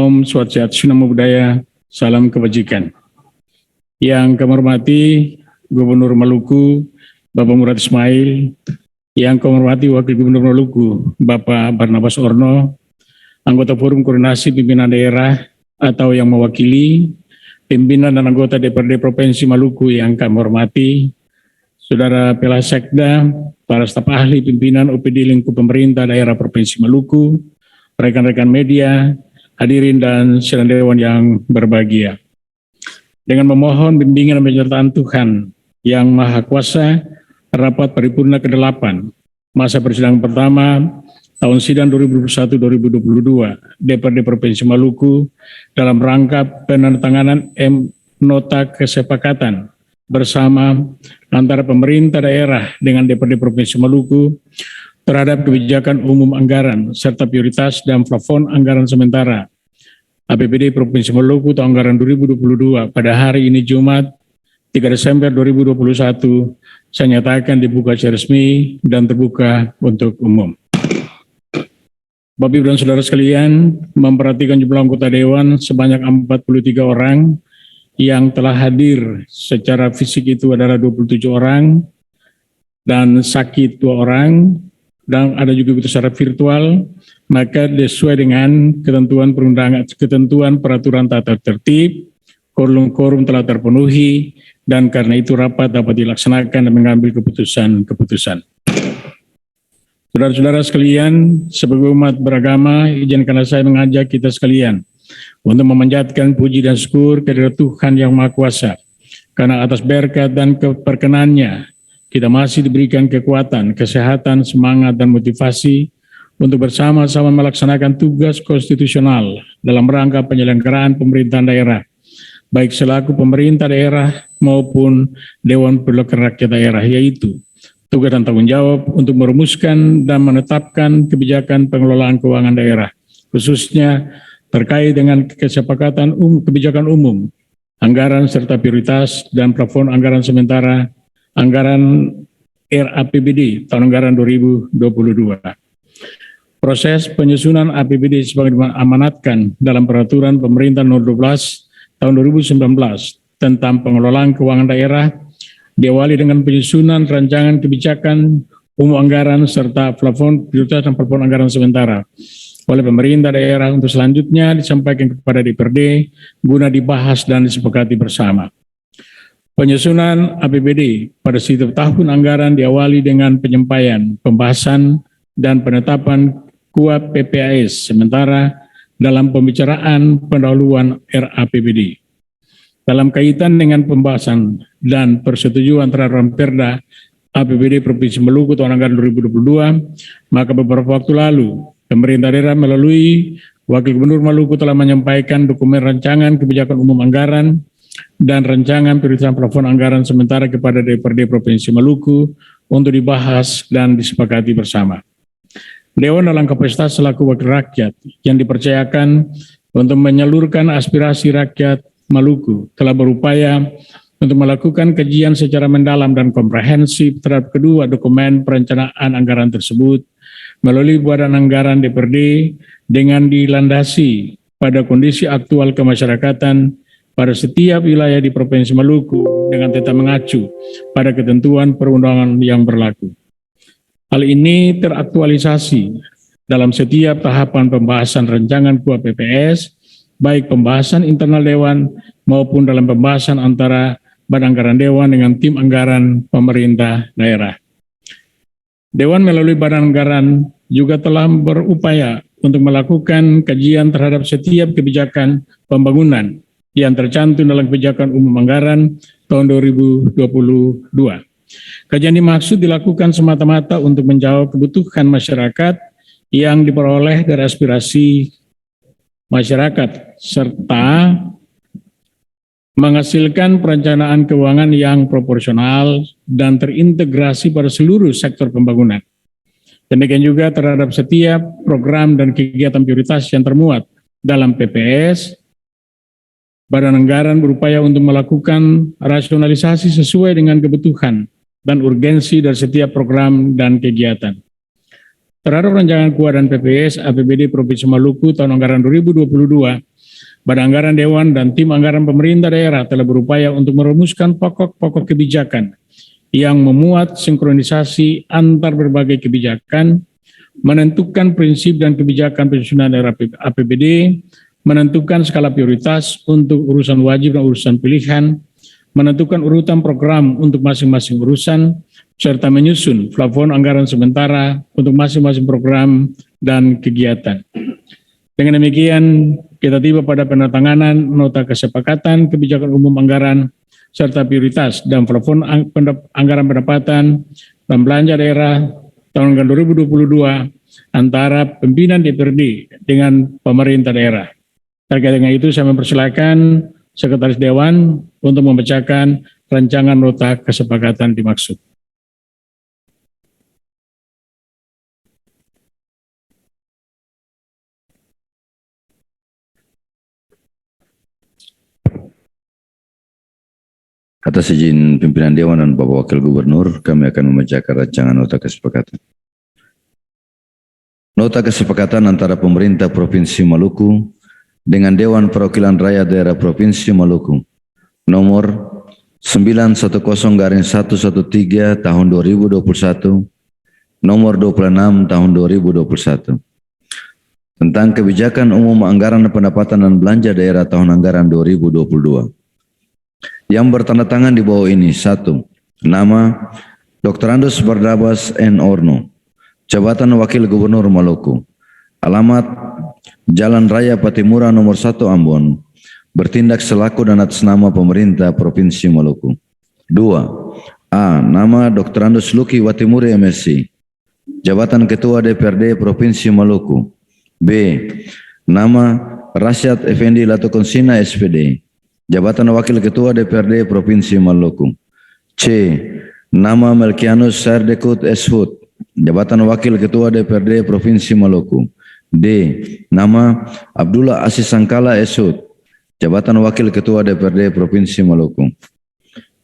Om Swastiastu, Namo Buddhaya, salam kebajikan. Yang kami hormati Gubernur Maluku, Bapak Murad Ismail, yang kami hormati Wakil Gubernur Maluku, Bapak Barnabas Orno, anggota Forum Koordinasi Pimpinan Daerah atau yang mewakili, pimpinan dan anggota DPRD Provinsi Maluku yang kami hormati, Saudara Pelasekda, para staf ahli pimpinan OPD lingkup pemerintah daerah Provinsi Maluku, rekan-rekan media, hadirin dan sidang dewan yang berbahagia. Dengan memohon bimbingan dan penyertaan Tuhan yang Maha Kuasa, rapat paripurna ke-8, masa persidangan pertama, tahun sidang 2021-2022, DPRD Provinsi Maluku, dalam rangka penandatanganan nota kesepakatan bersama antara pemerintah daerah dengan DPRD Provinsi Maluku terhadap kebijakan umum anggaran serta prioritas dan plafon anggaran sementara APBD Provinsi Maluku tahun anggaran 2022 pada hari ini Jumat 3 Desember 2021 saya nyatakan dibuka secara resmi dan terbuka untuk umum. Bapak Ibu dan Saudara sekalian, memperhatikan jumlah anggota Dewan sebanyak 43 orang yang telah hadir secara fisik itu adalah 27 orang dan sakit 2 orang, dan ada juga secara virtual, maka sesuai dengan ketentuan perundangan, ketentuan peraturan tata tertib, quorum telah terpenuhi, dan karena itu rapat dapat dilaksanakan dan mengambil keputusan-keputusan. Saudara-saudara sekalian, sebagai umat beragama, izinkanlah saya mengajak kita sekalian untuk memanjatkan puji dan syukur kehadirat Tuhan Yang Maha Kuasa, karena atas berkat dan keperkenannya kita masih diberikan kekuatan, kesehatan, semangat, dan motivasi untuk bersama-sama melaksanakan tugas konstitusional dalam rangka penyelenggaraan pemerintahan daerah, baik selaku pemerintah daerah maupun Dewan Perwakilan Rakyat Daerah, yaitu tugas dan tanggung jawab untuk merumuskan dan menetapkan kebijakan pengelolaan keuangan daerah, khususnya terkait dengan kesepakatan kebijakan umum, anggaran serta prioritas dan plafon anggaran sementara, anggaran RAPBD tahun anggaran 2022. Proses penyusunan APBD sebagaimana diamanatkan dalam Peraturan Pemerintah Nomor 12 tahun 2019 tentang pengelolaan keuangan daerah diawali dengan penyusunan rancangan kebijakan umum anggaran serta plafon prioritas dan plafon anggaran sementara oleh pemerintah daerah untuk selanjutnya disampaikan kepada DPRD guna dibahas dan disepakati bersama. Penyusunan APBD pada setiap tahun anggaran diawali dengan penyampaian, pembahasan, dan penetapan KUAP PPAS sementara dalam pembicaraan pendahuluan RAPBD. Dalam kaitan dengan pembahasan dan persetujuan terhadap Perda APBD Provinsi Maluku tahun anggaran 2022, maka beberapa waktu lalu pemerintah daerah melalui Wakil Gubernur Maluku telah menyampaikan dokumen rancangan kebijakan umum anggaran dan rancangan prioritas plafon anggaran sementara kepada DPRD Provinsi Maluku untuk dibahas dan disepakati bersama. Dewan dalam kapasitas selaku wakil rakyat yang dipercayakan untuk menyalurkan aspirasi rakyat Maluku telah berupaya untuk melakukan kajian secara mendalam dan komprehensif terhadap kedua dokumen perencanaan anggaran tersebut melalui Badan Anggaran DPRD dengan dilandasi pada kondisi aktual kemasyarakatan pada setiap wilayah di Provinsi Maluku dengan tetap mengacu pada ketentuan perundangan yang berlaku. Hal ini teraktualisasi dalam setiap tahapan pembahasan rancangan KUAP PPS, baik pembahasan internal Dewan maupun dalam pembahasan antara Badan Anggaran Dewan dengan tim anggaran pemerintah daerah. Dewan melalui Badan Anggaran juga telah berupaya untuk melakukan kajian terhadap setiap kebijakan pembangunan yang tercantum dalam kebijakan umum anggaran tahun 2022. Kajian dimaksud dilakukan semata-mata untuk menjawab kebutuhan masyarakat yang diperoleh dari aspirasi masyarakat serta menghasilkan perencanaan keuangan yang proporsional dan terintegrasi pada seluruh sektor pembangunan. Demikian juga terhadap setiap program dan kegiatan prioritas yang termuat dalam PPS, Badan Anggaran berupaya untuk melakukan rasionalisasi sesuai dengan kebutuhan dan urgensi dari setiap program dan kegiatan. Terhadap rancangan KUA dan PPS APBD Provinsi Maluku tahun anggaran 2022 Badan Anggaran Dewan dan tim anggaran pemerintah daerah telah berupaya untuk merumuskan pokok-pokok kebijakan yang memuat sinkronisasi antar berbagai kebijakan, menentukan prinsip dan kebijakan penyusunan daerah APBD, menentukan skala prioritas untuk urusan wajib dan urusan pilihan, menentukan urutan program untuk masing-masing urusan, serta menyusun plafon anggaran sementara untuk masing-masing program dan kegiatan. Dengan demikian, kita tiba pada penandatanganan nota kesepakatan kebijakan umum anggaran serta prioritas dan plafon anggaran pendapatan dan belanja daerah tahun anggaran 2022 antara pimpinan DPRD dengan pemerintah daerah. Terkait dengan itu, saya mempersilakan Sekretaris Dewan untuk membacakan rancangan nota kesepakatan dimaksud. Atas izin pimpinan Dewan dan Bapak Wakil Gubernur, kami akan membacakan rancangan nota kesepakatan. Nota kesepakatan antara pemerintah Provinsi Maluku dengan Dewan Perwakilan Rakyat Daerah Provinsi Maluku nomor 910-113 tahun 2021, nomor 26 tahun 2021 tentang kebijakan umum anggaran pendapatan dan belanja daerah tahun anggaran 2022. Yang bertanda tangan di bawah ini: 1. Nama Dr. Andus Barnabas N. Orno, Jabatan Wakil Gubernur Maluku. Alamat Jalan Raya Patimura nomor 1 Ambon, bertindak selaku dan atas nama pemerintah Provinsi Maluku. 2. A. Nama Dr. Andus Luki Watimuri MSc, Jabatan Ketua DPRD Provinsi Maluku. B. Nama Rasyad Effendi Latukonsina SPD, Jabatan Wakil Ketua DPRD Provinsi Maluku. C. Nama Melkianus Sardekut Eshut, Jabatan Wakil Ketua DPRD Provinsi Maluku. D. Nama Abdullah Asis Sangkala Eshut, Jabatan Wakil Ketua DPRD Provinsi Maluku.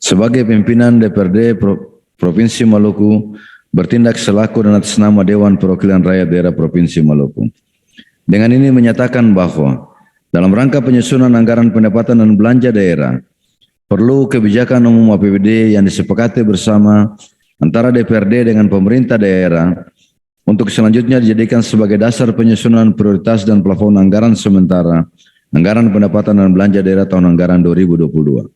Sebagai pimpinan DPRD Provinsi Maluku, bertindak selaku dan atas nama Dewan Perwakilan Rakyat Daerah Provinsi Maluku. Dengan ini menyatakan bahwa dalam rangka penyusunan anggaran pendapatan dan belanja daerah, perlu kebijakan umum APBD yang disepakati bersama antara DPRD dengan pemerintah daerah untuk selanjutnya dijadikan sebagai dasar penyusunan prioritas dan plafon anggaran sementara anggaran pendapatan dan belanja daerah tahun anggaran 2022.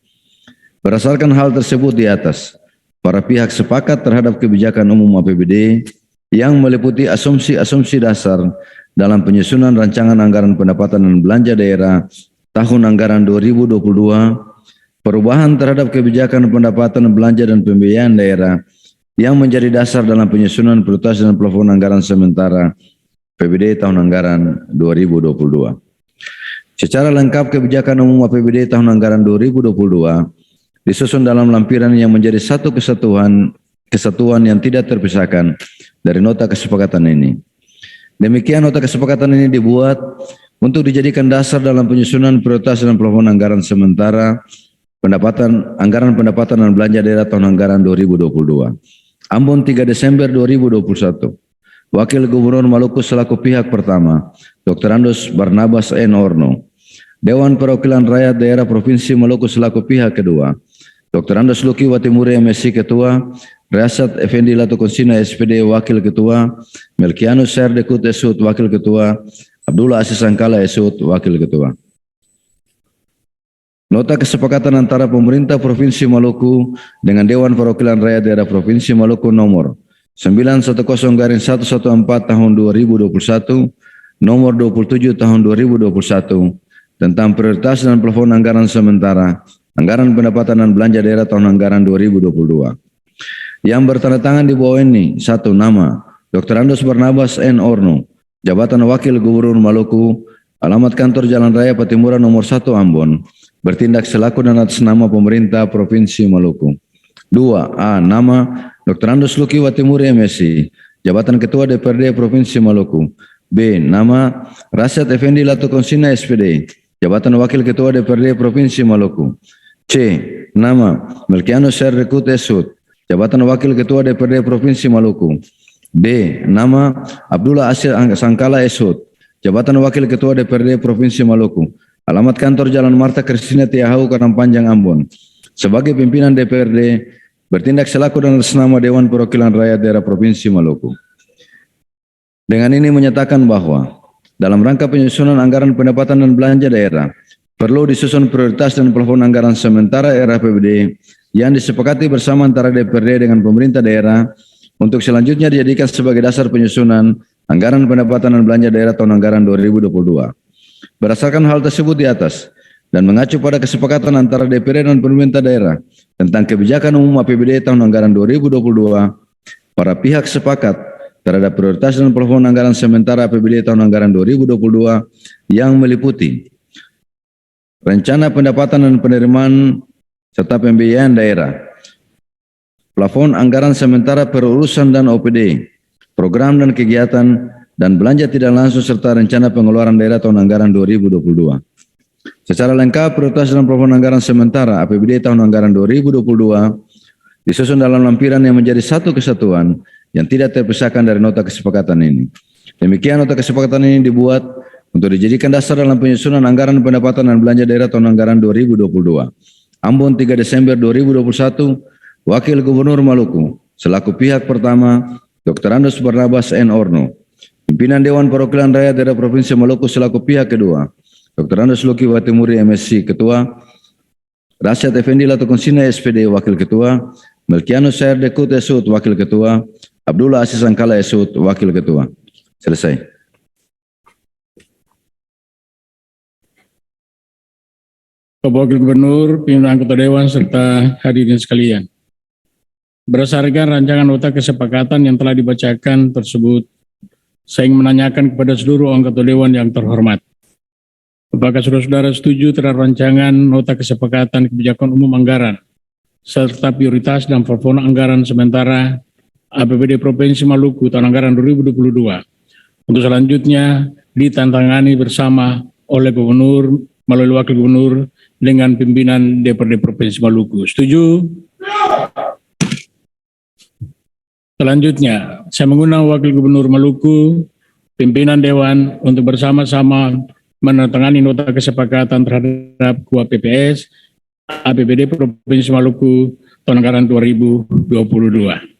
Berdasarkan hal tersebut di atas, para pihak sepakat terhadap kebijakan umum APBD yang meliputi asumsi-asumsi dasar dalam penyusunan rancangan anggaran pendapatan dan belanja daerah tahun anggaran 2022, perubahan terhadap kebijakan pendapatan belanja dan pembiayaan daerah yang menjadi dasar dalam penyusunan prioritas dan plafon anggaran sementara APBD tahun anggaran 2022. Secara lengkap kebijakan umum APBD tahun anggaran 2022 disusun dalam lampiran yang menjadi satu kesatuan yang tidak terpisahkan dari nota kesepakatan ini. Demikian nota kesepakatan ini dibuat untuk dijadikan dasar dalam penyusunan prioritas dan plafon anggaran sementara anggaran pendapatan dan belanja daerah tahun anggaran 2022. Ambon 3 Desember 2021. Wakil Gubernur Maluku selaku pihak pertama, Dr. Andus Barnabas N. Orno. Dewan Perwakilan Rakyat Daerah Provinsi Maluku selaku pihak kedua, Dr. Andus Luki Watimuri MSc Ketua, Rasyad Effendi Latukonsina SPD Wakil Ketua, Melkianus Sardekut Eshut Wakil Ketua, Abdullah Asis Sangkala Eshut Wakil Ketua. Nota kesepakatan antara pemerintah Provinsi Maluku dengan Dewan Perwakilan Rakyat Daerah Provinsi Maluku nomor 910-114 tahun 2021, nomor 27 tahun 2021 tentang prioritas dan plafon anggaran sementara anggaran pendapatan dan belanja daerah tahun anggaran 2022. Yang bertanda tangan di bawah ini: 1. Nama Dr. Andus Barnabas N. Orno, Jabatan Wakil Gubernur Maluku, alamat kantor Jalan Raya Patimura nomor 1 Ambon, bertindak selaku dan atas nama pemerintah Provinsi Maluku. 2. A. Nama Dr. Andus Luki Watimuri MSc, Jabatan Ketua DPRD Provinsi Maluku. B. Nama Rasyad Effendi Latukonsina SPD, Jabatan Wakil Ketua DPRD Provinsi Maluku. C. Nama Melkianus Sardekut Eshut, Jabatan Wakil Ketua DPRD Provinsi Maluku. D. Nama Abdullah Asis Sangkala Eshut, Jabatan Wakil Ketua DPRD Provinsi Maluku. Alamat kantor Jalan Marta Kristina Tiahau, Karang Panjang, Ambon. Sebagai pimpinan DPRD, bertindak selaku dan atas nama Dewan Perwakilan Rakyat Daerah Provinsi Maluku. Dengan ini menyatakan bahwa dalam rangka penyusunan anggaran pendapatan dan belanja daerah, perlu disusun prioritas dan plafon anggaran sementara era APBD yang disepakati bersama antara DPRD dengan pemerintah daerah untuk selanjutnya dijadikan sebagai dasar penyusunan anggaran pendapatan dan belanja daerah tahun anggaran 2022. Berdasarkan hal tersebut di atas dan mengacu pada kesepakatan antara DPRD dan pemerintah daerah tentang kebijakan umum APBD tahun anggaran 2022, para pihak sepakat terhadap prioritas dan plafon anggaran sementara APBD tahun anggaran 2022 yang meliputi rencana pendapatan dan penerimaan serta pembiayaan daerah, plafon anggaran sementara perurusan dan OPD, program dan kegiatan dan belanja tidak langsung serta rencana pengeluaran daerah tahun anggaran 2022. Secara lengkap, prioritas dan plafon anggaran sementara APBD tahun anggaran 2022 disusun dalam lampiran yang menjadi satu kesatuan yang tidak terpisahkan dari nota kesepakatan ini. Demikian nota kesepakatan ini dibuat untuk dijadikan dasar dalam penyusunan anggaran pendapatan dan belanja daerah tahun anggaran 2022. Ambon 3 Desember 2021, Wakil Gubernur Maluku, selaku pihak pertama, Dr. Andus Barnabas N. Orno. Pimpinan Dewan Perwakilan Rakyat Daerah Provinsi Maluku selaku pihak kedua, Dr. Andus Luki Watimuri MSc Ketua, Rasyad Effendi Latukonsina SPD Wakil Ketua, Melkianus Sair Dekut Esut Wakil Ketua, Abdullah Aziz Angkala Esut Wakil Ketua. Selesai. Bapak Wakil Gubernur, pimpinan anggota Dewan, serta hadirin sekalian. Berdasarkan rancangan nota kesepakatan yang telah dibacakan tersebut, saya ingin menanyakan kepada seluruh anggota Dewan yang terhormat. Apakah saudara-saudara setuju terhadap rancangan nota kesepakatan kebijakan umum anggaran, serta prioritas dan plafon anggaran sementara APBD Provinsi Maluku tahun anggaran 2022, untuk selanjutnya ditantangani bersama oleh Gubernur melalui Wakil Gubernur dengan pimpinan DPRD Provinsi Maluku. Setuju? Selanjutnya, saya mengundang Wakil Gubernur Maluku, pimpinan Dewan untuk bersama-sama menandatangani nota kesepakatan terhadap KUA PPS APBD Provinsi Maluku tahun anggaran 2022.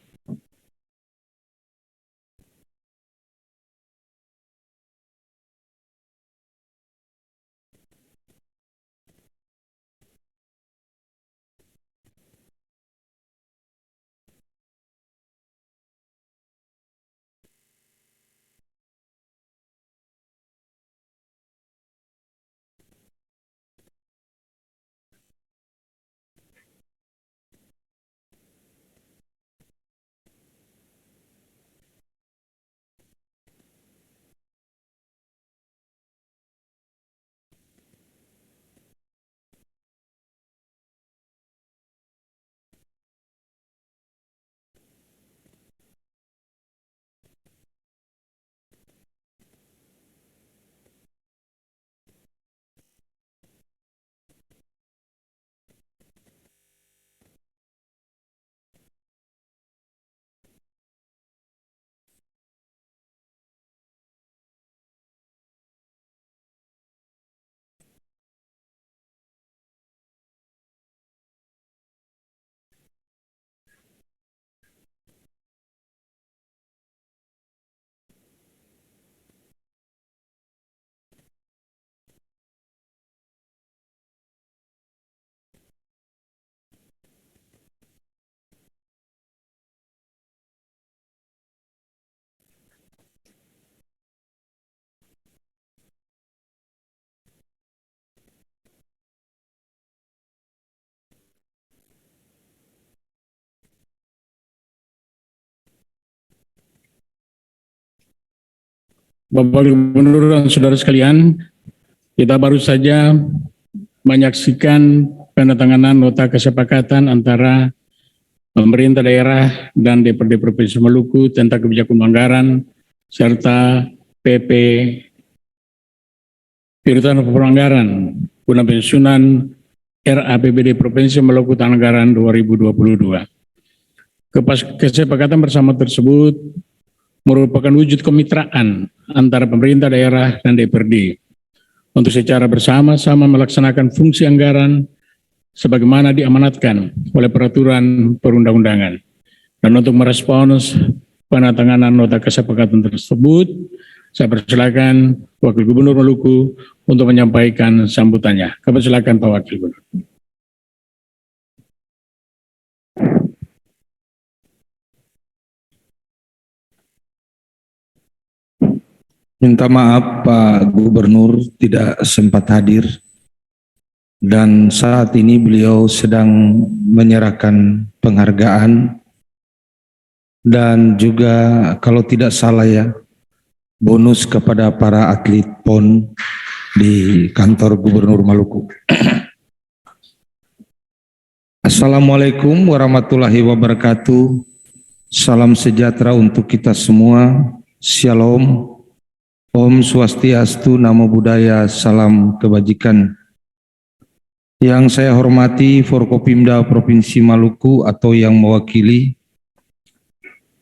Bapak Gubernur dan saudara sekalian, kita baru saja menyaksikan penandatanganan nota kesepakatan antara pemerintah daerah dan DPRD Provinsi Maluku tentang kebijakan anggaran serta PP prioritas anggaran guna penyusunan RAPBD Provinsi Maluku tahun anggaran 2022. Kesepakatan bersama tersebut merupakan wujud kemitraan antara pemerintah daerah dan DPRD untuk secara bersama-sama melaksanakan fungsi anggaran sebagaimana diamanatkan oleh peraturan perundang-undangan. Dan untuk merespons penandatanganan nota kesepakatan tersebut, saya persilakan Wakil Gubernur Maluku untuk menyampaikan sambutannya. Kami silakan Pak Wakil Gubernur. Minta maaf Pak Gubernur tidak sempat hadir dan saat ini beliau sedang menyerahkan penghargaan dan juga kalau tidak salah ya bonus kepada para atlet PON di kantor Gubernur Maluku. Assalamualaikum warahmatullahi wabarakatuh. Salam sejahtera untuk kita semua. Shalom. Om Swastiastu, Namo Buddhaya, salam kebajikan. Yang saya hormati Forkopimda Provinsi Maluku atau yang mewakili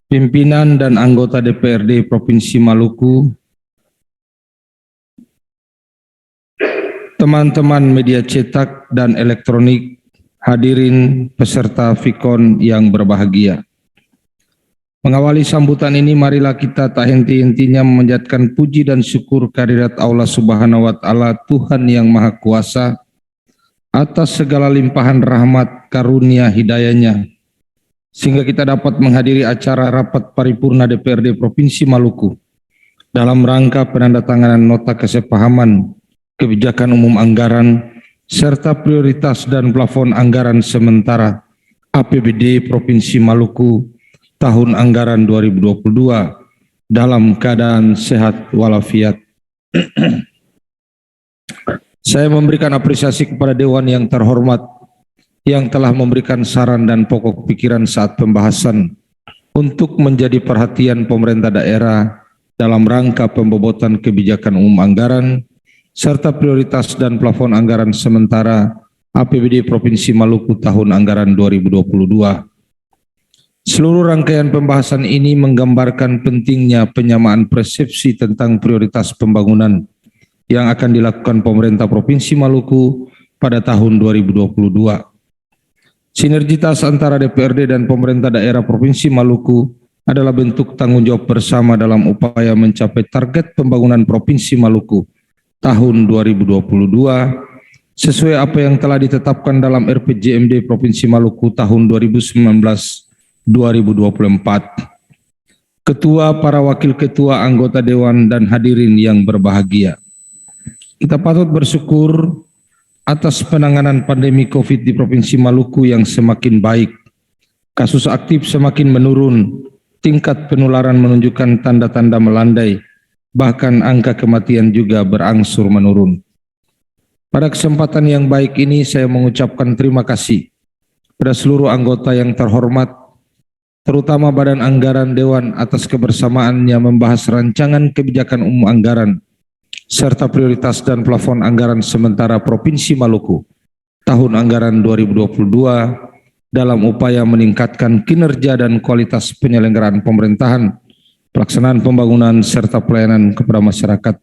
pimpinan dan anggota DPRD Provinsi Maluku, teman-teman media cetak dan elektronik, hadirin peserta Fikon yang berbahagia. Mengawali sambutan ini, marilah kita tak henti-hentinya memanjatkan puji dan syukur kehadirat Allah Subhanahu wa Ta'ala, Tuhan yang Maha Kuasa, atas segala limpahan rahmat, karunia, hidayahnya, sehingga kita dapat menghadiri acara rapat paripurna DPRD Provinsi Maluku dalam rangka penandatanganan nota kesepahaman kebijakan umum anggaran serta prioritas dan plafon anggaran sementara APBD Provinsi Maluku tahun anggaran 2022 dalam keadaan sehat walafiat. Saya memberikan apresiasi kepada Dewan yang terhormat yang telah memberikan saran dan pokok pikiran saat pembahasan untuk menjadi perhatian pemerintah daerah dalam rangka pembobotan kebijakan umum anggaran serta prioritas dan plafon anggaran sementara APBD Provinsi Maluku tahun anggaran 2022. Seluruh rangkaian pembahasan ini menggambarkan pentingnya penyamaan persepsi tentang prioritas pembangunan yang akan dilakukan pemerintah Provinsi Maluku pada tahun 2022. Sinergitas antara DPRD dan pemerintah daerah Provinsi Maluku adalah bentuk tanggung jawab bersama dalam upaya mencapai target pembangunan Provinsi Maluku tahun 2022 sesuai apa yang telah ditetapkan dalam RPJMD Provinsi Maluku tahun 2019-2024. Ketua, para wakil ketua, anggota Dewan dan hadirin yang berbahagia. Kita patut bersyukur atas penanganan pandemi COVID di Provinsi Maluku yang semakin baik. Kasus aktif semakin menurun, tingkat penularan menunjukkan tanda-tanda melandai, bahkan angka kematian juga berangsur menurun. Pada kesempatan yang baik ini saya mengucapkan terima kasih pada seluruh anggota yang terhormat, terutama Badan Anggaran Dewan atas kebersamaannya membahas rancangan kebijakan umum anggaran serta prioritas dan plafon anggaran sementara Provinsi Maluku tahun anggaran 2022 dalam upaya meningkatkan kinerja dan kualitas penyelenggaraan pemerintahan, pelaksanaan pembangunan serta pelayanan kepada masyarakat.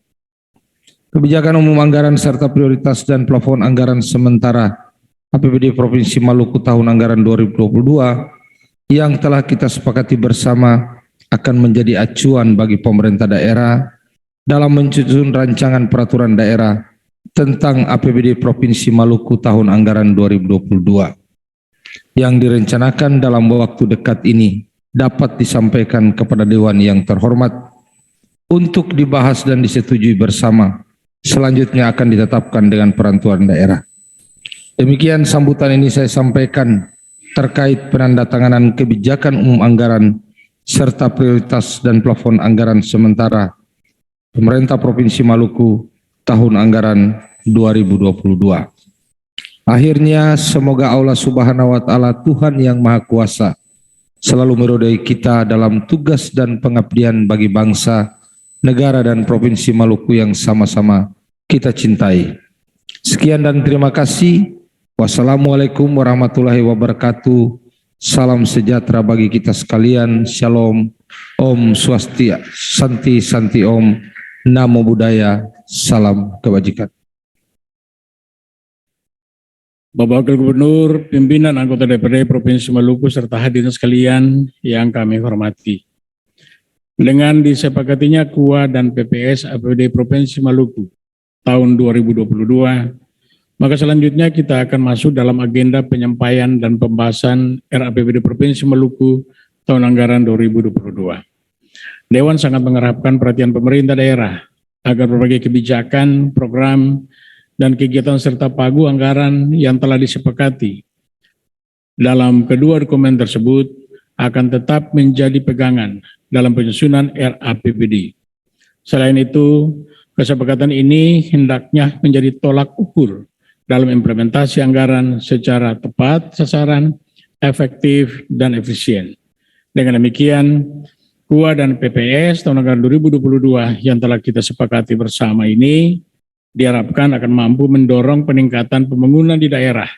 Kebijakan umum anggaran serta prioritas dan plafon anggaran sementara APBD Provinsi Maluku tahun anggaran 2022 yang telah kita sepakati bersama akan menjadi acuan bagi pemerintah daerah dalam menyusun rancangan peraturan daerah tentang APBD Provinsi Maluku tahun anggaran 2022 yang direncanakan dalam waktu dekat ini dapat disampaikan kepada Dewan yang terhormat untuk dibahas dan disetujui bersama. Selanjutnya akan ditetapkan dengan peraturan daerah. Demikian sambutan ini saya sampaikan terkait penandatanganan kebijakan umum anggaran serta prioritas dan plafon anggaran sementara Pemerintah Provinsi Maluku tahun anggaran 2022. Akhirnya semoga Allah Subhanahu wa Ta'ala, Tuhan yang Maha Kuasa, selalu meridai kita dalam tugas dan pengabdian bagi bangsa, negara dan Provinsi Maluku yang sama-sama kita cintai. Sekian dan terima kasih. Wassalamualaikum warahmatullahi wabarakatuh. Salam sejahtera bagi kita sekalian. Shalom. Om Swastiastu. Santi Santi Om. Namo Buddhaya, salam kebajikan. Bapak Wakil Gubernur, pimpinan anggota DPRD Provinsi Maluku serta hadirin sekalian yang kami hormati. Dengan disepakatinya KUA dan PPS APBD Provinsi Maluku tahun 2022, maka selanjutnya kita akan masuk dalam agenda penyampaian dan pembahasan RAPBD Provinsi Maluku tahun anggaran 2022. Dewan sangat mengharapkan perhatian pemerintah daerah agar berbagai kebijakan, program, dan kegiatan serta pagu anggaran yang telah disepakati dalam kedua dokumen tersebut akan tetap menjadi pegangan dalam penyusunan RAPBD. Selain itu, kesepakatan ini hendaknya menjadi tolak ukur dalam implementasi anggaran secara tepat sasaran, efektif, dan efisien. Dengan demikian, KUA dan PPS tahun anggaran 2022 yang telah kita sepakati bersama ini diharapkan akan mampu mendorong peningkatan pembangunan di daerah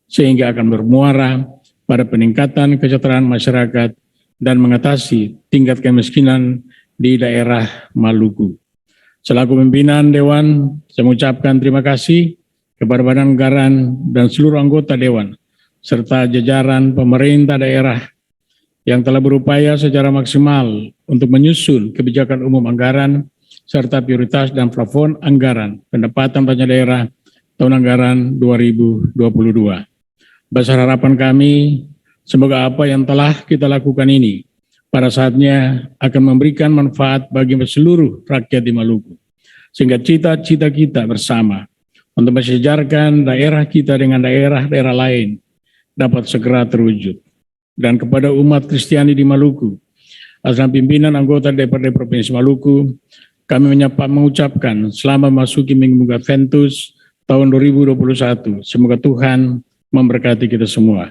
sehingga akan bermuara pada peningkatan kesejahteraan masyarakat dan mengatasi tingkat kemiskinan di daerah Maluku. Selaku pimpinan Dewan, saya mengucapkan terima kasih kepada Badan Anggaran dan seluruh anggota Dewan serta jajaran pemerintah daerah yang telah berupaya secara maksimal untuk menyusun kebijakan umum anggaran serta prioritas dan plafon anggaran pendapatan belanja daerah tahun anggaran 2022. Besar harapan kami, semoga apa yang telah kita lakukan ini pada saatnya akan memberikan manfaat bagi seluruh rakyat di Maluku, sehingga cita-cita kita bersama untuk mensejajarkan daerah kita dengan daerah-daerah lain dapat segera terwujud. Dan kepada umat Kristiani di Maluku, atas pimpinan anggota DPRD Provinsi Maluku, kami mengucapkan selamat memasuki Minggu Adventus tahun 2021. Semoga Tuhan memberkati kita semua.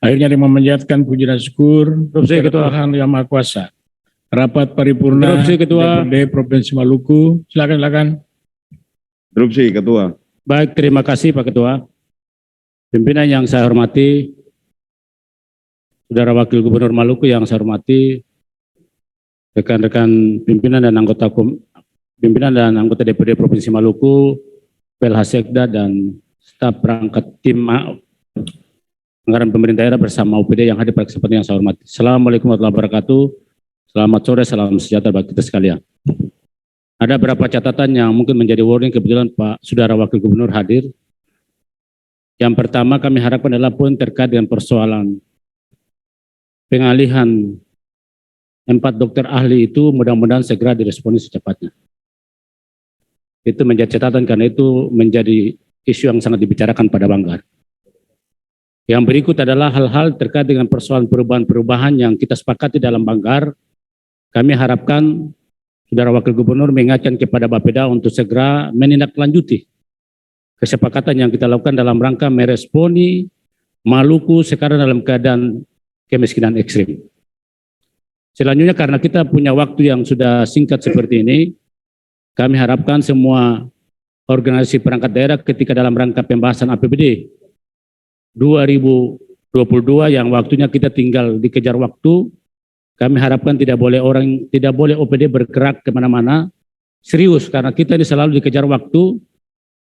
Akhirnya dengan memanjatkan puji dan syukur kepada Tuhan Yang Maha Kuasa. Rapat paripurna DPRD Provinsi Maluku. Silakan. Interupsi Ketua. Baik, terima kasih Pak Ketua. Pimpinan yang saya hormati, Saudara Wakil Gubernur Maluku yang saya hormati, rekan-rekan pimpinan dan anggota DPRD Provinsi Maluku, PLH Sekda dan staf perangkat tim anggaran pemerintah daerah bersama UPD yang hadir pada kesempatan yang saya hormati. Assalamualaikum warahmatullahi wabarakatuh. Selamat sore, salam sejahtera bagi kita sekalian. Ada beberapa catatan yang mungkin menjadi warning, kebetulan Pak Saudara Wakil Gubernur hadir. Yang pertama kami harapkan adalah poin terkait dengan persoalan pengalihan 4 dokter ahli itu mudah-mudahan segera diresponi secepatnya. Itu menjadi catatan karena itu menjadi isu yang sangat dibicarakan pada Banggar. Yang berikut adalah hal-hal terkait dengan persoalan perubahan-perubahan yang kita sepakati dalam Banggar. Kami harapkan Saudara Wakil Gubernur mengingatkan kepada Bapeda untuk segera menindaklanjuti kesepakatan yang kita lakukan dalam rangka meresponi Maluku sekarang dalam keadaan kemiskinan ekstrim. Selanjutnya karena kita punya waktu yang sudah singkat seperti ini, kami harapkan semua organisasi perangkat daerah ketika dalam rangka pembahasan APBD 2022 yang waktunya kita tinggal dikejar waktu, kami harapkan tidak boleh OPD bergerak kemana-mana, serius karena kita ini selalu dikejar waktu,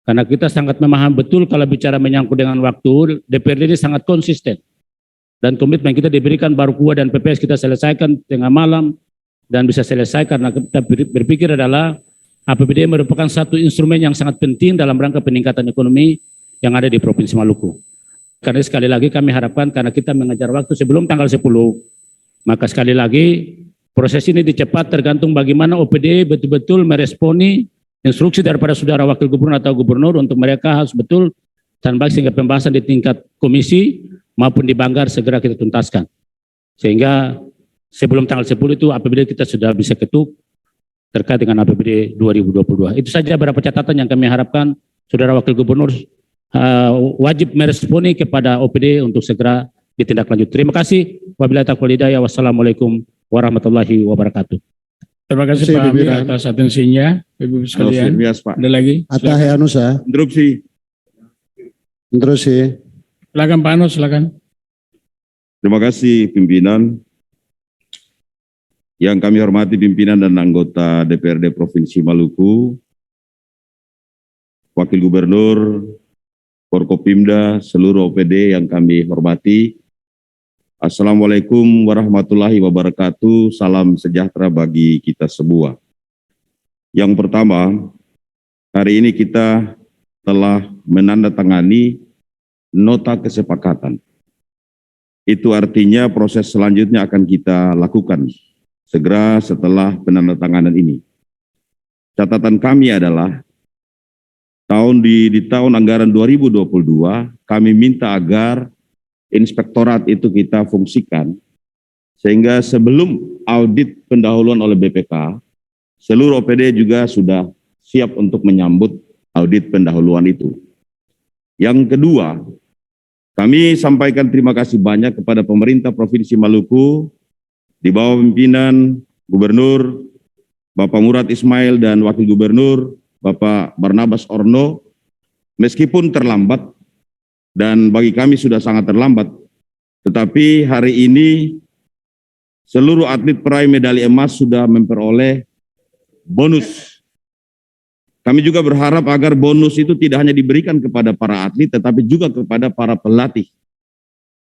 karena kita sangat memahami betul kalau bicara menyangkut dengan waktu, DPRD ini sangat konsisten. Dan komitmen kita diberikan baru KUA dan PPS kita selesaikan tengah malam dan bisa selesai karena kita berpikir adalah APBD merupakan satu instrumen yang sangat penting dalam rangka peningkatan ekonomi yang ada di Provinsi Maluku. Karena sekali lagi kami harapkan karena kita mengejar waktu sebelum tanggal 10, maka sekali lagi proses ini dicepat tergantung bagaimana OPD betul-betul meresponi instruksi daripada Saudara Wakil Gubernur atau Gubernur untuk mereka harus betul dan baik sehingga pembahasan di tingkat komisi maupun di Banggar segera kita tuntaskan. Sehingga sebelum tanggal 10 itu APBD kita sudah bisa ketuk terkait dengan APBD 2022. Itu saja beberapa catatan yang kami harapkan Saudara Wakil Gubernur wajib meresponi kepada OPD untuk segera ditindaklanjuti. Terima kasih. Wabillahi taufiq wal hidayah. Wassalamualaikum warahmatullahi wabarakatuh. Terima kasih Pak Amir atas atensinya. Ibu sekalian, ada lagi? Atta Heanusa. Interupsi. Silakan Pak Anus, silakan. Terima kasih pimpinan. Yang kami hormati pimpinan dan anggota DPRD Provinsi Maluku, Wakil Gubernur, Forkopimda, seluruh OPD yang kami hormati. Assalamualaikum warahmatullahi wabarakatuh. Salam sejahtera bagi kita semua. Yang pertama, hari ini kita telah menandatangani nota kesepakatan. Itu artinya proses selanjutnya akan kita lakukan segera setelah penandatanganan ini. Catatan kami adalah di tahun anggaran 2022 kami minta agar inspektorat itu kita fungsikan sehingga sebelum audit pendahuluan oleh BPK, seluruh OPD juga sudah siap untuk menyambut audit pendahuluan itu. Yang kedua, kami sampaikan terima kasih banyak kepada pemerintah Provinsi Maluku di bawah pimpinan Gubernur Bapak Murad Ismail dan Wakil Gubernur Bapak Barnabas Orno, meskipun terlambat dan bagi kami sudah sangat terlambat, tetapi hari ini seluruh atlet peraih medali emas sudah memperoleh bonus. Kami juga berharap agar bonus itu tidak hanya diberikan kepada para atlet, tetapi juga kepada para pelatih.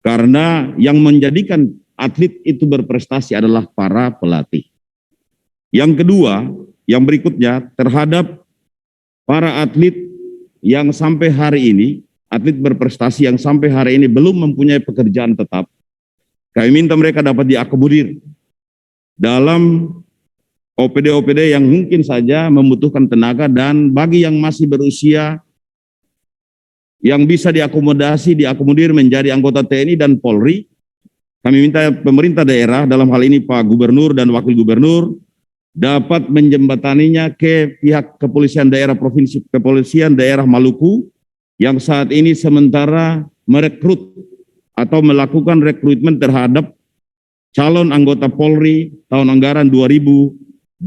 Karena yang menjadikan atlet itu berprestasi adalah para pelatih. Yang kedua, yang berikutnya terhadap para atlet yang sampai hari ini, atlet berprestasi yang sampai hari ini belum mempunyai pekerjaan tetap, kami minta mereka dapat diakomodir dalam OPD-OPD yang mungkin saja membutuhkan tenaga, dan bagi yang masih berusia yang bisa diakomodir menjadi anggota TNI dan Polri, kami minta pemerintah daerah, dalam hal ini Pak Gubernur dan Wakil Gubernur, dapat menjembataninya ke pihak kepolisian daerah Provinsi Kepolisian Daerah Maluku yang saat ini sementara merekrut atau melakukan rekrutmen terhadap calon anggota Polri tahun anggaran 2021.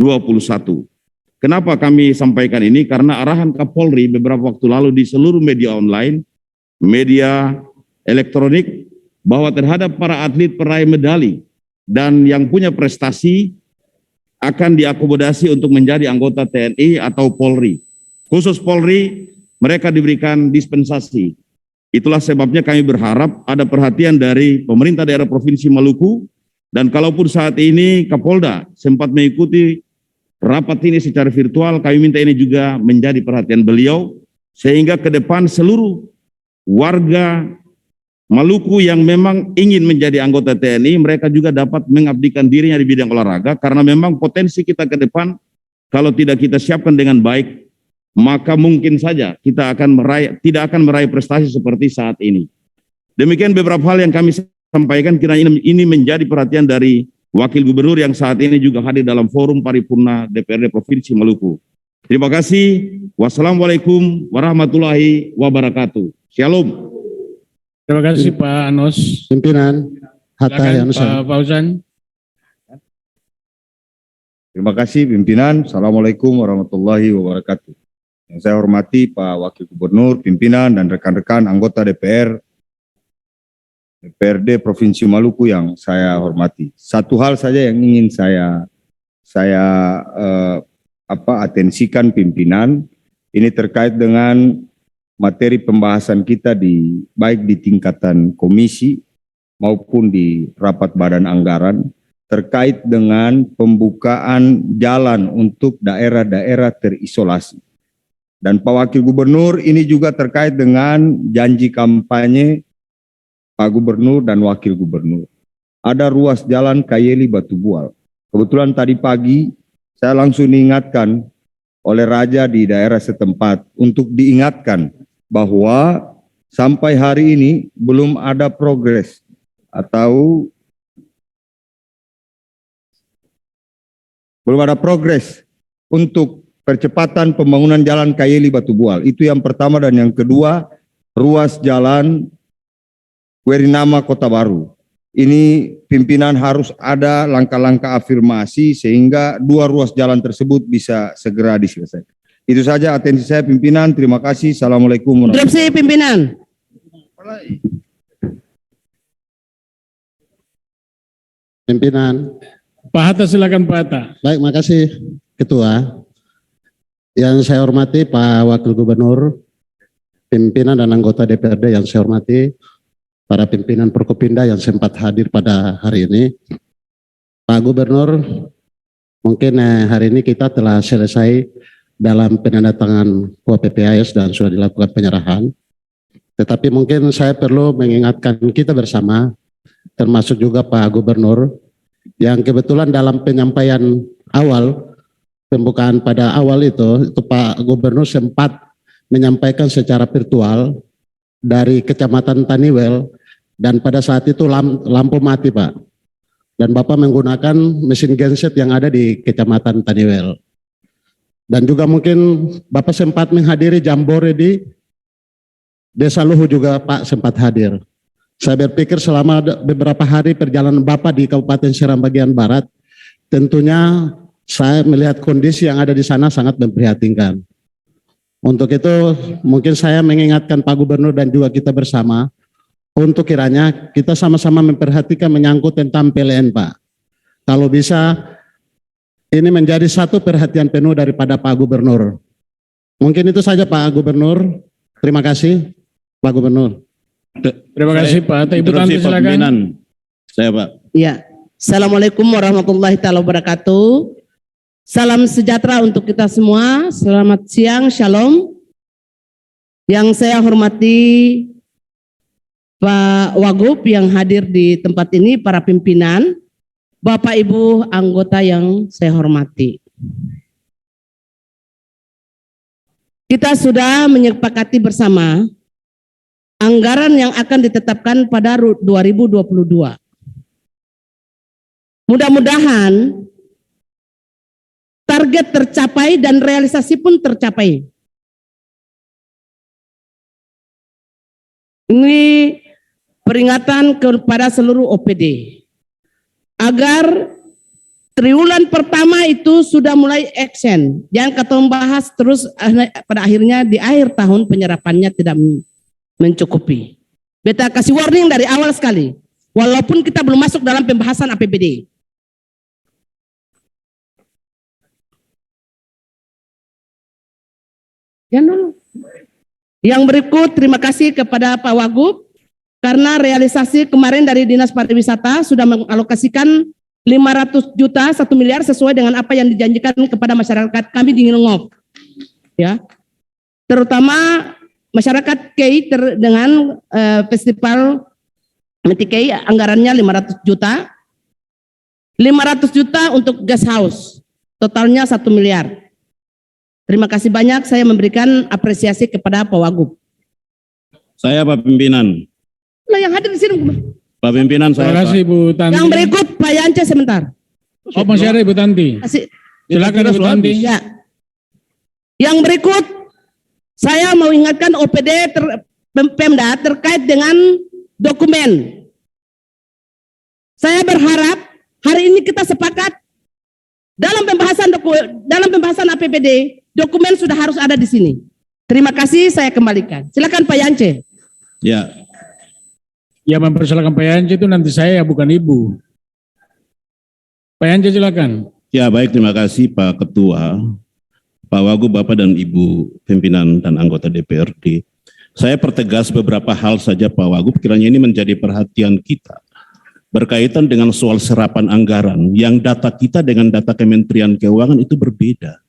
Kenapa kami sampaikan ini? Karena arahan Kapolri beberapa waktu lalu di seluruh media online, media elektronik, bahwa terhadap para atlet peraih medali dan yang punya prestasi akan diakomodasi untuk menjadi anggota TNI atau Polri. Khusus Polri, mereka diberikan dispensasi. Itulah sebabnya kami berharap ada perhatian dari pemerintah daerah Provinsi Maluku, dan kalaupun saat ini Kapolda sempat mengikuti rapat ini secara virtual, kami minta ini juga menjadi perhatian beliau, sehingga ke depan seluruh warga Maluku yang memang ingin menjadi anggota TNI, mereka juga dapat mengabdikan dirinya di bidang olahraga, karena memang potensi kita ke depan, kalau tidak kita siapkan dengan baik, maka mungkin saja kita tidak akan meraih prestasi seperti saat ini. Demikian beberapa hal yang kami sampaikan, kiranya ini menjadi perhatian dari Wakil Gubernur yang saat ini juga hadir dalam forum paripurna DPRD Provinsi Maluku. Terima kasih. Wassalamualaikum warahmatullahi wabarakatuh. Shalom. Terima kasih Pak Anos. Pimpinan Hatta Silakan Yanusa. Pak Fauzan. Terima kasih pimpinan. Assalamualaikum warahmatullahi wabarakatuh. Yang saya hormati Pak Wakil Gubernur, pimpinan dan rekan-rekan anggota DPRD Provinsi Maluku yang saya hormati. Satu hal saja yang ingin saya atensikan pimpinan, ini terkait dengan materi pembahasan kita baik di tingkatan komisi maupun di rapat badan anggaran terkait dengan pembukaan jalan untuk daerah-daerah terisolasi. Dan Pak Wakil Gubernur, ini juga terkait dengan janji kampanye Pak Gubernur dan Wakil Gubernur. Ada ruas jalan Kayeli Batu Bual. Kebetulan tadi pagi saya langsung diingatkan oleh Raja di daerah setempat untuk diingatkan bahwa sampai hari ini belum ada progres atau belum ada progres untuk percepatan pembangunan jalan Kayeli Batu Bual. Itu yang pertama, dan yang kedua ruas jalan Werinama Kota Baru. Ini pimpinan harus ada langkah-langkah afirmasi sehingga dua ruas jalan tersebut bisa segera diselesaikan. Itu saja atensi saya pimpinan. Terima kasih. Assalamualaikum warahmatullahi wabarakatuh. Instruksi pimpinan. Pimpinan Pak Hatta, silakan Pak Hatta. Baik, makasih Ketua. Yang saya hormati Pak Wakil Gubernur, pimpinan dan anggota DPRD yang saya hormati, para pimpinan Prokopimda yang sempat hadir pada hari ini. Pak Gubernur, mungkin hari ini kita telah selesai dalam penandatangan UPPAS dan sudah dilakukan penyerahan. Tetapi mungkin saya perlu mengingatkan kita bersama, termasuk juga Pak Gubernur, yang kebetulan dalam penyampaian awal, pembukaan pada awal itu Pak Gubernur sempat menyampaikan secara virtual dari Kecamatan Taniwel, dan pada saat itu lampu mati Pak. Dan Bapak menggunakan mesin genset yang ada di Kecamatan Taniwel. Dan juga mungkin Bapak sempat menghadiri jambore di Desa Luhu juga Pak sempat hadir. Saya berpikir selama beberapa hari perjalanan Bapak di Kabupaten Seram bagian Barat, tentunya saya melihat kondisi yang ada di sana sangat memprihatinkan. Untuk itu mungkin saya mengingatkan Pak Gubernur dan juga kita bersama, untuk kiranya kita sama-sama memperhatikan menyangkut tentang PLN Pak. Kalau bisa ini menjadi satu perhatian penuh daripada Pak Gubernur. Mungkin itu saja Pak Gubernur. Terima kasih Pak Gubernur. Terima kasih Pak Hatta. Ibu Tanti silakan. Saya Pak. Ya, Assalamualaikum warahmatullahi taala wabarakatuh. Salam sejahtera untuk kita semua. Selamat siang, shalom. Yang saya hormati Pak Wagub yang hadir di tempat ini, para pimpinan, Bapak Ibu anggota yang saya hormati. Kita sudah menyepakati bersama anggaran yang akan ditetapkan pada 2022. Mudah-mudahan target tercapai dan realisasi pun tercapai. Ini peringatan kepada seluruh OPD agar triwulan pertama itu sudah mulai action. Jangan kita bahas terus pada akhirnya di akhir tahun penyerapannya tidak mencukupi. Beta kasih warning dari awal sekali, walaupun kita belum masuk dalam pembahasan APBD. Yang berikut, terima kasih kepada Pak Wagub karena realisasi kemarin dari Dinas Pariwisata sudah mengalokasikan 500 juta 1 miliar sesuai dengan apa yang dijanjikan kepada masyarakat kami di Ngilongok. Ya, terutama masyarakat KEI dengan festival MTKI anggarannya 500 juta. 500 juta untuk guest house, totalnya 1 miliar. Terima kasih banyak, saya memberikan apresiasi kepada Pak Wagub. Saya Pak Pimpinan. Lah yang hadir di sini. Pak Pimpinan Terima saya kasih Pak. Ibu Tanti. Yang berikut Pak Yance sebentar. Oh, masih ada Ibu Tanti. Kasih. Silakan Ibu Tanti. Ya. Yang berikut saya mau ingatkan OPD Pemda terkait dengan dokumen. Saya berharap hari ini kita sepakat dalam pembahasan APBD, dokumen sudah harus ada di sini. Terima kasih, saya kembalikan. Silakan Pak Yance. Ya, Ya, mempersilakan Pak Yance itu nanti saya, bukan Ibu. Pak Yance silakan. ya baik, terima kasih Pak Ketua, Pak Wagub, Bapak dan Ibu pimpinan dan anggota DPRD. Saya pertegas beberapa hal saja Pak Wagub, kiranya ini menjadi perhatian kita berkaitan dengan soal serapan anggaran yang data kita dengan data Kementerian Keuangan itu berbeda.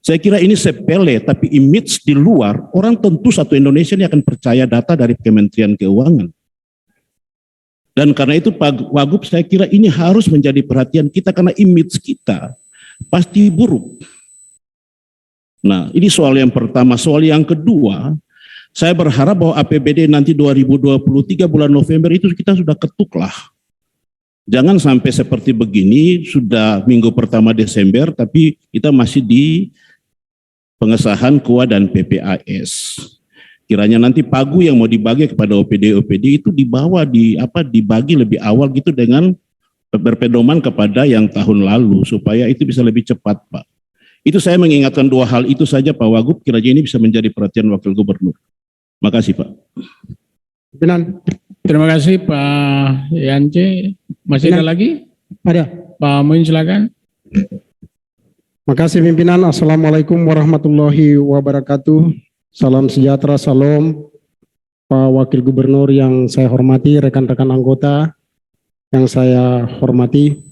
Saya kira ini sepele, tapi image di luar, orang tentu satu Indonesia ini akan percaya data dari Kementerian Keuangan. Dan karena itu Pak Wagub, saya kira ini harus menjadi perhatian kita karena image kita pasti buruk. Nah, ini soal yang pertama. Soal yang kedua, saya berharap bahwa APBD nanti 2023 bulan November itu kita sudah ketuk lah. Jangan sampai seperti begini, sudah minggu pertama Desember, tapi kita masih di pengesahan KUA dan PPAS. Kiranya nanti pagu yang mau dibagi kepada OPD itu dibagi lebih awal gitu dengan berpedoman kepada yang tahun lalu supaya itu bisa lebih cepat Pak. Itu saya mengingatkan dua hal itu saja Pak Wagub, kiranya ini bisa menjadi perhatian Wakil Gubernur. Makasih Pak. Terima kasih Pak Yance. Masih ada lagi? Ada. Pak Muin silakan. Makasih pimpinan. Assalamualaikum warahmatullahi wabarakatuh. Salam sejahtera, salam Pak Wakil Gubernur yang saya hormati, rekan-rekan anggota yang saya hormati.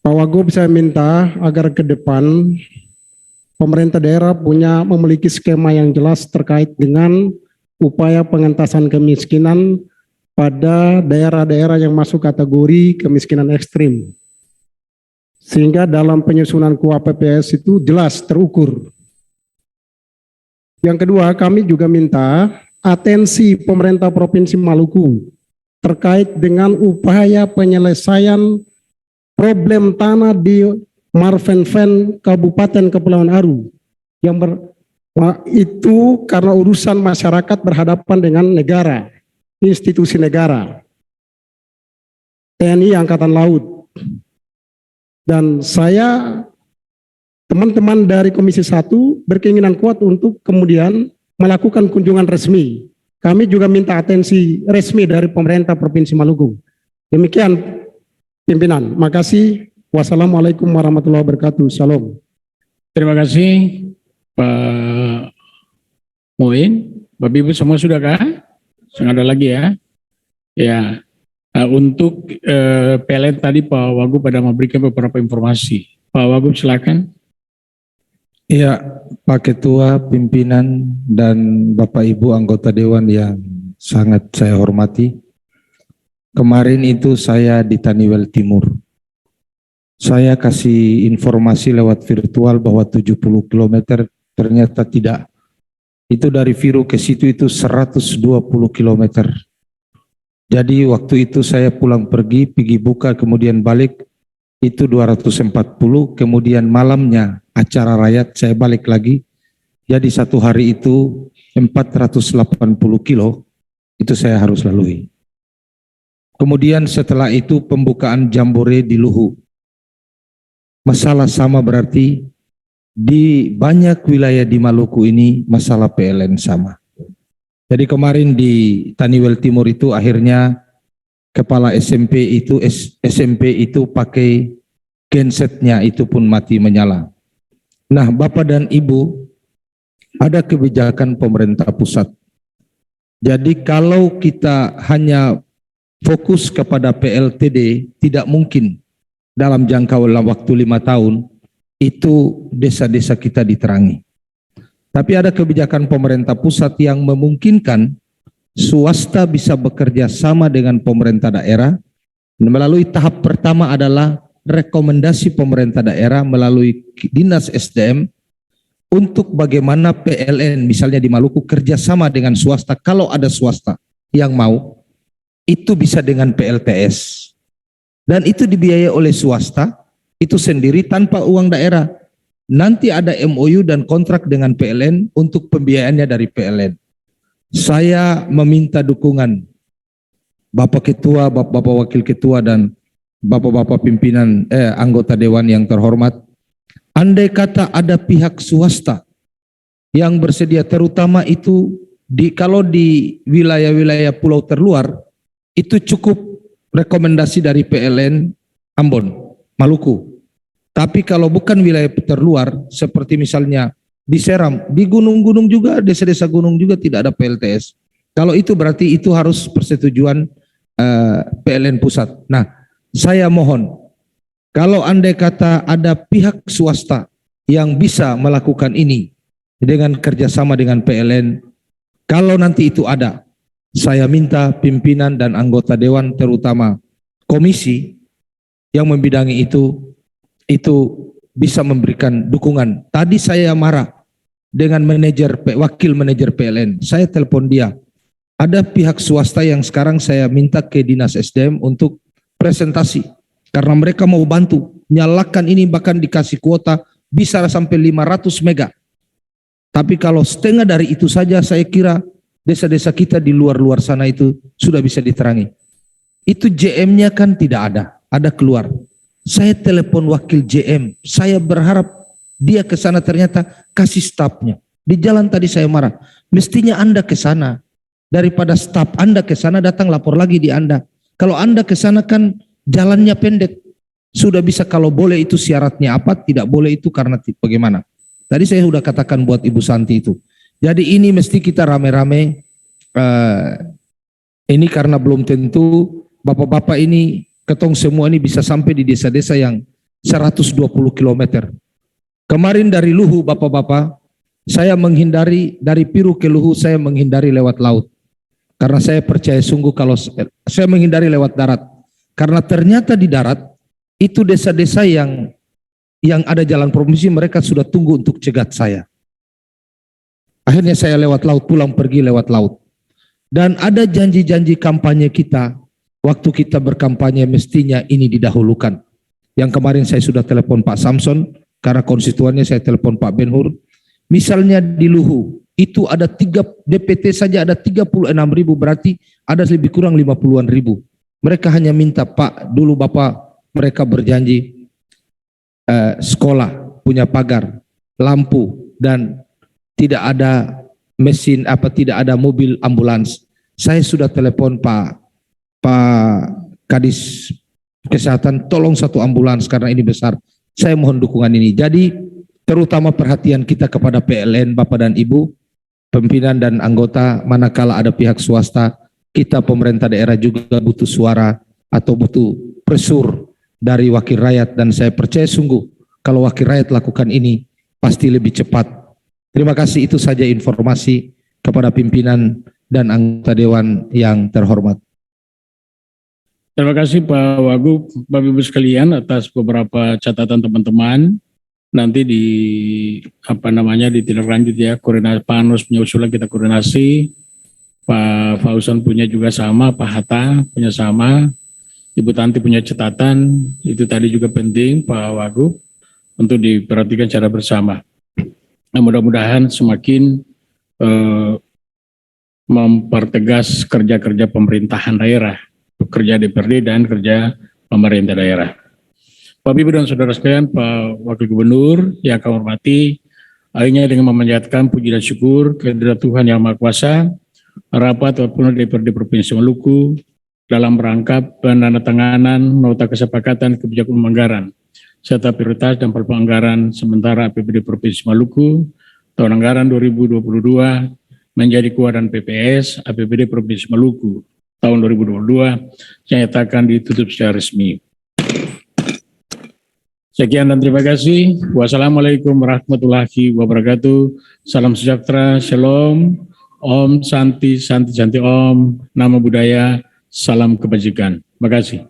Pak Wagub, saya minta agar ke depan pemerintah daerah memiliki skema yang jelas terkait dengan upaya pengentasan kemiskinan pada daerah-daerah yang masuk kategori kemiskinan ekstrim. Sehingga dalam penyusunan KUAPPS itu jelas terukur. Yang kedua, kami juga minta atensi pemerintah Provinsi Maluku terkait dengan upaya penyelesaian problem tanah di Marvenven, Kabupaten Kepulauan Aru, yang itu karena urusan masyarakat berhadapan dengan negara, institusi negara, TNI Angkatan Laut. Dan saya, teman-teman dari Komisi 1 berkeinginan kuat untuk kemudian melakukan kunjungan resmi. Kami juga minta atensi resmi dari pemerintah Provinsi Maluku. Demikian pimpinan. Makasih. Wassalamualaikum warahmatullahi wabarakatuh. Salam. Terima kasih Pak Muin. Bapak Ibu semua sudahkah? Jangan ada lagi ya. Ya. Untuk PLN tadi Pak Wagub pada memberikan beberapa informasi. Pak Wagub silakan. Ya, Pak Ketua, pimpinan, dan Bapak Ibu anggota Dewan yang sangat saya hormati. Kemarin itu saya di Taniwel Timur. Saya kasih informasi lewat virtual bahwa 70 km ternyata tidak. Itu dari Viru ke situ itu 120 km. Jadi waktu itu saya pulang pergi buka kemudian balik itu 240, kemudian malamnya acara rakyat saya balik lagi. Jadi satu hari itu 480 kilo itu saya harus lalui. Kemudian setelah itu pembukaan jambore di Luhu. Masalah sama berarti di banyak wilayah di Maluku ini masalah PLN sama. Jadi kemarin di Taniwel Timur itu akhirnya kepala SMP itu pakai gensetnya itu pun mati menyala. Nah, Bapak dan Ibu, ada kebijakan pemerintah pusat. Jadi kalau kita hanya fokus kepada PLTD, tidak mungkin dalam jangka waktu 5 tahun itu desa-desa kita diterangi. Tapi ada kebijakan pemerintah pusat yang memungkinkan swasta bisa bekerja sama dengan pemerintah daerah. Melalui tahap pertama adalah rekomendasi pemerintah daerah melalui Dinas SDM untuk bagaimana PLN misalnya di Maluku kerjasama dengan swasta. Kalau ada swasta yang mau, itu bisa dengan PLTS. Dan itu dibiayai oleh swasta, itu sendiri tanpa uang daerah. Nanti ada MOU dan kontrak dengan PLN untuk pembiayaannya dari PLN. Saya meminta dukungan Bapak Ketua, Bapak Wakil Ketua dan Bapak-Bapak pimpinan anggota Dewan yang terhormat. Andai kata ada pihak swasta yang bersedia, terutama itu kalau di wilayah-wilayah pulau terluar, itu cukup rekomendasi dari PLN Ambon, Maluku. Tapi kalau bukan wilayah terluar, seperti misalnya di Seram, di gunung-gunung juga, desa-desa gunung juga tidak ada PLTS. Kalau itu berarti itu harus persetujuan PLN pusat. Nah, saya mohon, kalau andai kata ada pihak swasta yang bisa melakukan ini dengan kerjasama dengan PLN, kalau nanti itu ada, saya minta pimpinan dan anggota Dewan, terutama komisi yang membidangi itu bisa memberikan dukungan. Tadi saya marah dengan wakil manajer PLN. Saya telepon dia. Ada pihak swasta yang sekarang saya minta ke Dinas SDM untuk presentasi. Karena mereka mau bantu. Nyalakan ini bahkan dikasih kuota bisa sampai 500 mega. Tapi kalau setengah dari itu saja saya kira desa-desa kita di luar-luar sana itu sudah bisa diterangi. Itu JM-nya kan tidak ada keluar. Saya telepon wakil JM, saya berharap dia ke sana, ternyata kasih stafnya. Di jalan tadi saya marah, mestinya Anda ke sana. Daripada staf Anda ke sana datang lapor lagi di Anda. Kalau Anda ke sana kan jalannya pendek. Sudah bisa kalau boleh itu syaratnya apa, tidak boleh itu karena bagaimana. Tadi saya sudah katakan buat Ibu Santi itu. Jadi ini mesti kita rame-rame, ini karena belum tentu bapak-bapak ini, ketong semua ini bisa sampai di desa-desa yang 120 km. Kemarin dari Luhu bapak-bapak, saya menghindari dari Piru ke Luhu, saya menghindari lewat laut. Karena saya percaya sungguh kalau saya menghindari lewat darat. Karena ternyata di darat, itu desa-desa yang ada jalan provinsi, mereka sudah tunggu untuk cegat saya. Akhirnya saya lewat laut, pulang pergi lewat laut. Dan ada janji-janji kampanye kita, waktu kita berkampanye mestinya ini didahulukan. Yang kemarin saya sudah telepon Pak Samson, karena konstituennya saya telepon Pak Ben-Hur. Misalnya di Luhu, itu ada DPT saja ada 36.000, berarti ada lebih kurang 50-an ribu. Mereka hanya minta, Pak, dulu Bapak, mereka berjanji sekolah, punya pagar, lampu, dan tidak ada mesin, tidak ada mobil ambulans. Saya sudah telepon Pak Kadis Kesehatan, tolong satu ambulans karena ini besar. Saya mohon dukungan ini. Jadi terutama perhatian kita kepada PLN, Bapak dan Ibu, pimpinan dan anggota, manakala ada pihak swasta, kita pemerintah daerah juga butuh suara atau butuh pressure dari wakil rakyat, dan saya percaya sungguh kalau wakil rakyat lakukan ini pasti lebih cepat. Terima kasih, itu saja informasi kepada pimpinan dan anggota Dewan yang terhormat. Terima kasih Pak Wagub, Bapak Ibu sekalian atas beberapa catatan teman-teman. Nanti ditindaklanjut ya, koordinasi Pak Anus punya usulan kita koordinasi, Pak Fauzan punya juga sama, Pak Hatta punya sama, Ibu Tanti punya catatan, itu tadi juga penting Pak Wagub untuk diperhatikan secara bersama. Nah, mudah-mudahan semakin mempertegas kerja-kerja pemerintahan daerah, kerja DPRD dan kerja pemerintah daerah. Bapak Ibu dan Saudara sekalian, Pak Wakil Gubernur yang kami hormati, akhirnya dengan memanjatkan puji dan syukur kehadirat Tuhan Yang Maha Kuasa, rapat Pleno DPRD Provinsi Maluku dalam rangka penandatanganan nota kesepakatan kebijakan anggaran serta prioritas dan anggaran sementara APBD Provinsi Maluku tahun anggaran 2022 menjadi kewaran PPS APBD Provinsi Maluku tahun 2022 yang nyatakan ditutup secara resmi. Sekian dan terima kasih. Wassalamualaikum warahmatullahi wabarakatuh. Salam sejahtera, shalom, om, santi, santi, santi, om, nama budaya, salam kebajikan. Terima kasih.